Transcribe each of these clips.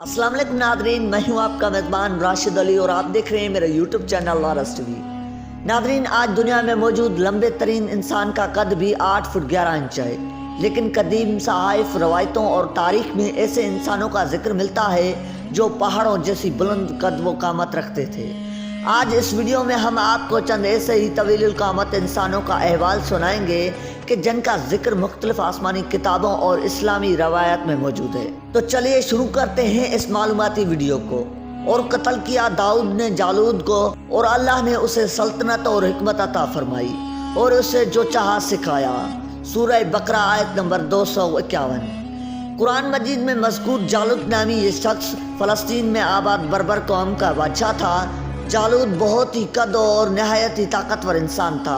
अस्सलाम वालेकुम नादरीन, मैं हूं आपका मेज़बान राशिद अली और आप देख रहे हैं मेरा यूट्यूब चैनल लारस टीवी। नादरीन, आज दुनिया में मौजूद लंबे तरीन इंसान का कद भी 8 फुट 11 इंच है, लेकिन कदीम सहाइफ, रवायतों और तारीख में ऐसे इंसानों का जिक्र मिलता है जो पहाड़ों जैसी बुलंद कद व कामत रखते थे। आज इस वीडियो में हम आपको चंद ऐसे ही तवील कामत इंसानों का अहवाल सुनाएंगे कि जिनका जिक्र मुख्तलिफ आसमानी किताबों और इस्लामी रवायत में मौजूद है। तो चलिए शुरू करते हैं इस मालूमाती वीडियो को। और कत्ल किया दाऊद ने जालूद को, और अल्लाह ने उसे सल्तनत और हिकमत अता फरमाई और उसे जो चाहा सिखाया। सूरह बकरा आयत नंबर 251। कुरान मजीद में मज़कूर जालूद नामी ये शख्स फ़लस्तीन में आबाद बर्बर कौम का बादशाह था। जालूद बहुत ही कद और नहायत ही ताकतवर इंसान था।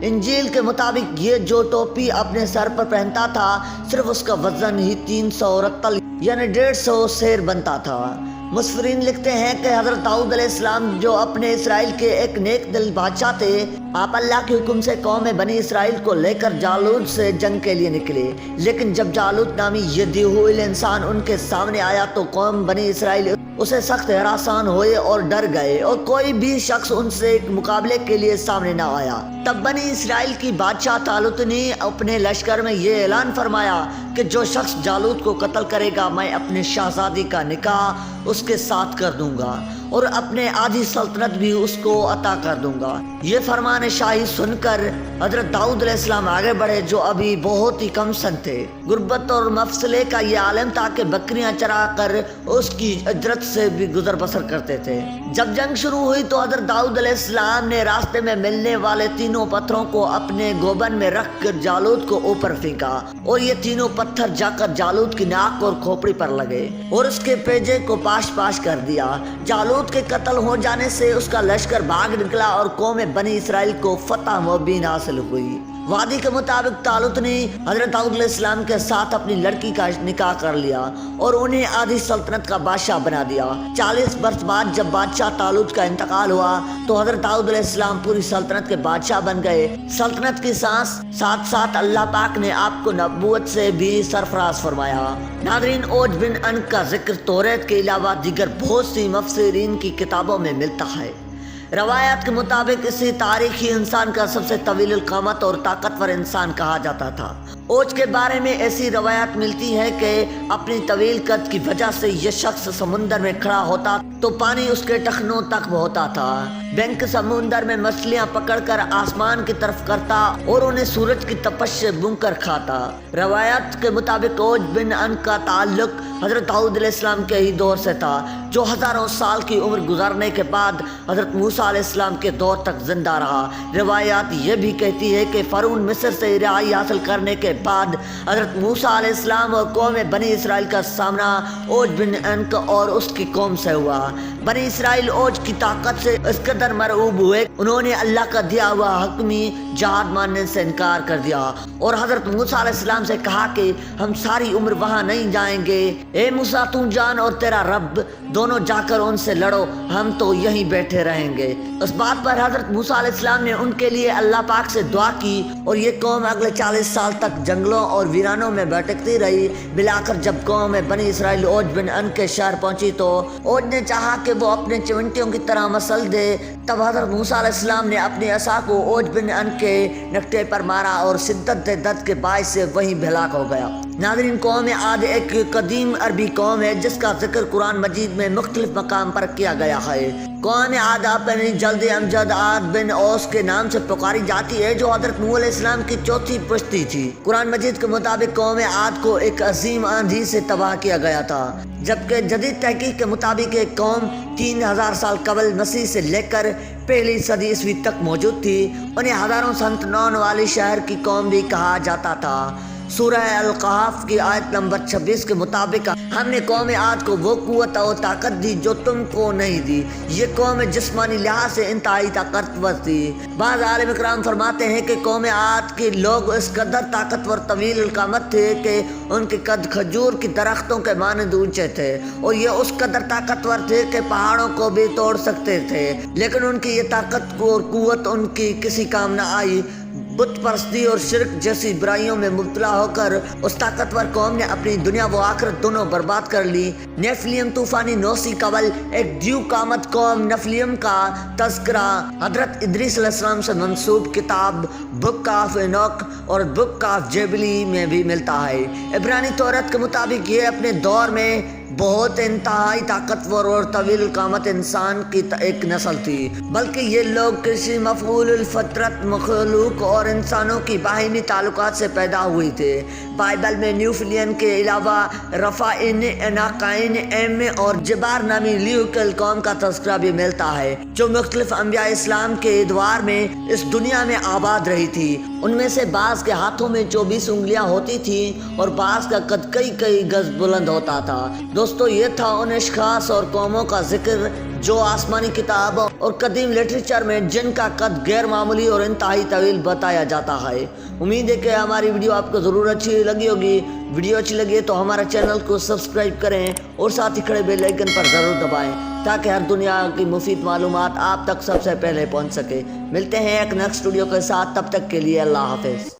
इंजील के मुताबिक ये जो टोपी अपने सर पर पहनता था, सिर्फ उसका वजन ही 300 रत्तल यानी 150 शेर बनता था। मुस्फरीन लिखते हैं कि हज़रत दाऊद अलैहिस्सलाम जो अपने इसराइल के एक नेक दिल बादशाह थे, आप अल्लाह के हुक्म से कौम बनी इसराइल को लेकर जालूद से जंग के लिए निकले। लेकिन जब जालूद नामी ये दिहुल इंसान उनके सामने आया तो कौम बनी इसराइल उसे सख्त हरासान हुए और डर गए, और कोई भी शख्स उनसे मुकाबले के लिए सामने न आया। तब बनी इसराइल की बादशाह तालुत ने अपने लश्कर में ये ऐलान फरमाया कि जो शख्स जालूद को कत्ल करेगा, मैं अपने शहजादी का निकाह उसके साथ कर दूंगा और अपने आधी सल्तनत भी उसको अता कर दूंगा। ये फरमान शाही सुनकर हजरत दाऊद अलैहिस्सलाम आगे बढ़े, जो अभी बहुत ही कम सन थे। गुर्बत और मफसले का ये आलम था कि बकरियां चरा कर उसकी अजरत से भी गुजर बसर करते थे। जब जंग शुरू हुई तो हजरत दाऊद अलैहिस्सलाम ने रास्ते में मिलने वाले तीनों पत्थरों को अपने गोबन में रख कर जालूद को ऊपर फेंका, और ये तीनों पत्थर जाकर जालूद की नाक और खोपड़ी पर लगे और उसके पेजे को पाश पाश कर दिया। जालूद के कत्ल हो जाने से उसका लश्कर भाग निकला और कौम बनी इसराइल को फतह मुबीन हासिल हुई। वादी के मुताबिक तालुत ने हजरत दाऊद अलैहिस्सलाम के साथ अपनी लड़की का निकाह कर लिया और उन्हें आधी सल्तनत का बादशाह बना दिया। 40 वर्ष बाद जब बादशाह तालुत का इंतकाल हुआ तो हजरत दाऊद अलैहिस्सलाम पूरी सल्तनत के बादशाह बन गए। सल्तनत की सांस साथ साथ अल्लाह पाक ने आपको नबूवत से भी सरफराज फरमाया। नादरीन, ओज बिन अन का जिक्र तौरात के अलावा दीगर बहुत सी मुफस्सिरीन की किताबों में मिलता है। रवायत के मुताबिक इसी तारीखी इंसान का सबसे तवील कामत और ताकतवर इंसान कहा जाता था। ओज के बारे में ऐसी रवायत मिलती है कि अपनी तवील कद की वजह से यह शख्स समुंदर में खड़ा होता तो पानी उसके टखनों तक होता था। बैंक समुंदर में मछलियां पकड़कर आसमान की तरफ करता और उन्हें सूरज की तपश से भूनकर खाता। रवायत के मुताबिक ओज बिन अन का ताल्लुक हजरत दाऊद अलैहिस्सलाम के ही दौर से था, जो हजारों साल की उम्र गुजारने के बाद हजरत मूसा अलैहिस्सलाम के दौर तक जिंदा रहा। रवायत यह भी कहती है कि फरून मिस्र से रिहाई हासिल करने के बाद हजरत मूसा अलैहिस्सलाम और कौम बनी इसराइल का सामना ओज बिन अन और उसकी कौम से हुआ। बनी इसराइल ओज की ताकत से इस कदर मरऊब हुए, उन्होंने अल्लाह का दिया हुआ हकमी जहाद मानने से इनकार कर दिया और हजरत मूसा अलैहिस्सलाम से कहा कि हम सारी उम्र वहां नहीं जाएंगे। ए मूसा, तू जान और तेरा रब दोनों जाकर उनसे लड़ो, हम तो यहीं बैठे रहेंगे। उस बात पर हजरत मूसा अलैहिस्सलाम ने उनके लिए अल्लाह पाक से दुआ की और ये कौम अगले 40 साल तक जंगलों और वीरानों में भटकती रही। मिलाकर जब कौम बनी इसराइल ओज बिन अन के शहर पहुंची तो ओज ने चाहा कि वो अपने चिमटियों की तरह मसल दे। तब हजरत मूसा अलैहिस्सलाम ने अपनी असा को ओज बिन अन के नकटे पर मारा और शिद्दत दर्द के बायस से वहीं भलाक हो गया। नाज़रीन, कौम आद एक कदीम अरबी कौम है जिसका जिक्र कुरान मजीद में मुख्तलिफ मकाम पर किया गया है। कौम आद अपनी जल्द अमजद आद बिन औस के नाम से पुकारी जाती है, जो हजरत नूह अलैहिस्सलाम की चौथी पुश्ती थी। कुरान मजीद के मुताबिक कौम आद को एक अजीम आंधी से तबाह किया गया था, जबकि जदीद तहकीक के मुताबिक एक कौम 3000 साल कबल मसीह से लेकर पहली सदी ईस्वी तक मौजूद थी। उन्हें हजारों संतानों वाली शहर की कौम भी कहा जाता था। सूरह अल-कहफ की आयत नंबर 26 के मुताबिक हमने कौम आद को वो कुव्वत और ताकत दी जो तुमको नहीं दी। ये कौम जिस्मानी लिहाज से इंतहाई ताकतवर थी। बाज़ आलिम इकराम फरमाते हैं कि कौम आद के लोग इस कदर ताकतवर तवील कामत थे कि उनके कद खजूर की दरख्तों के मानंद ऊंचे थे, और ये उस कदर ताकतवर थे कि पहाड़ों को भी तोड़ सकते थे। लेकिन उनकी ये ताकत और कुव्वत उनकी किसी काम न आई। बुत परस्ती और शिरक जैसी बुराइयों में मुब्तला होकर उस ताकतवर कौम ने अपनी दुनिया व आखिरत दोनों बर्बाद कर ली। नेफिलियम तूफानी नौसी कवल एक द्यू कामत कौम नेफिलियम का तस्करा हजरत इद्रीस अलैहिस्सलाम से मंसूब किताब बुक ऑफ एनोक और बुक ऑफ जेबली में भी मिलता है। इब्रानी तौरात के मुताबिक ये अपने दौर में बहुत इंतहाई ताकतवर और तवील कामत इंसान की एक नस्ल थी, बल्कि ये लोग किसी मफूल फतरत मखलूक और इंसानों की बाहिनी ताल्लुकात से पैदा हुए थे। बाइबल में न्यूफिलियन के अलावा रफ़ाइन, एनाकाइन, एम और जबार नामी ल्यूकल कौम का तस्करा भी मिलता है, जो मुख्तलिफ अंबिया इस्लाम के द्वार में इस दुनिया में आबाद रही थी। उनमें से बाज़ के हाथों में 24 उंगलियां होती थी और बाज़ का कद कई गज बुलंद होता था। दोस्तों, ये था उन अशख़ास और कौमों का जिक्र जो आसमानी किताब और कदीम लिटरेचर में जिनका कद गैर मामूली और इंतहाई तवील बताया जाता है। उम्मीद है कि हमारी वीडियो आपको ज़रूर अच्छी लगी होगी। वीडियो अच्छी लगी तो हमारा चैनल को सब्सक्राइब करें और साथ ही खड़े बेल आइकन पर ज़रूर दबाएं, ताकि हर दुनिया की मुफीद मालूमात आप तक सबसे पहले पहुंच सके। मिलते हैं एक नेक्स्ट वीडियो के साथ, तब तक के लिए अल्लाह हाफ़िज़।